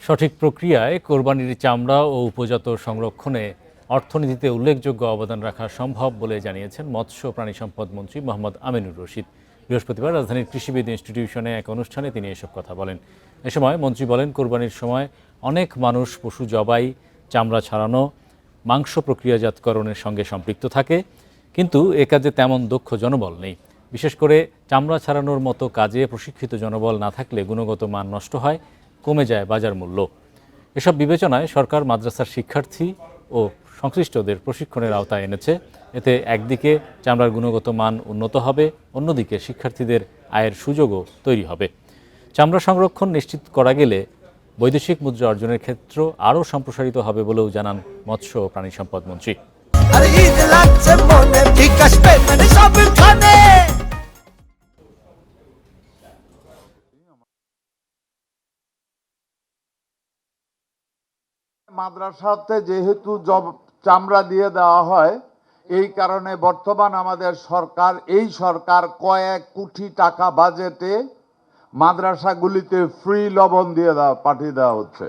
সঠিক প্রক্রিয়ায় কোরবানির চামড়া ও উপজাত সংরক্ষণে অর্থনীতিতে উল্লেখযোগ্য অবদান রাখা সম্ভব বলে জানিয়েছেন মৎস্য প্রাণী সম্পদ মন্ত্রী মোহাম্মদ আমিনুর রশিদ। বৃহস্পতিবার রাজধানীর কৃষিবিদ ইনস্টিটিউশনে এক অনুষ্ঠানে তিনি এসব কথা বলেন। এ সময় মন্ত্রী বলেন, কোরবানির সময় অনেক মানুষ পশু জবাই, চামড়া ছাড়ানো, মাংস প্রক্রিয়াজাতকরণের সঙ্গে সম্পৃক্ত থাকে, কিন্তু এ কাজে তেমন দক্ষ জনবল নেই। বিশেষ করে চামড়া ছাড়ানোর মতো কাজে প্রশিক্ষিত জনবল না থাকলে গুণগত মান নষ্ট হয়, কমে যায় বাজার মূল্য। এসব বিবেচনায় সরকার মাদ্রাসার শিক্ষার্থী ও সংশ্লিষ্টদের প্রশিক্ষণের আওতায় এনেছে। এতে একদিকে চামড়ার গুণগত মান উন্নত হবে, অন্যদিকে শিক্ষার্থীদের আয়ের সুযোগও তৈরি হবে। চামড়া সংরক্ষণ নিশ্চিত করা গেলে বৈদেশিক মুদ্রা অর্জনের ক্ষেত্র আরও সম্প্রসারিত হবে বলেও জানান মৎস্য ও প্রাণী সম্পদ মন্ত্রী। মাদ্রাসাতে যেহেতু চামড়া দিয়ে দেওয়া হয়, এই কারণে বর্তমান আমাদের সরকার কয়েক কোটি টাকা বাজেটে মাদ্রাসাগুলিতে ফ্রি লবণ দিয়ে পাঠিয়ে দেওয়া হচ্ছে।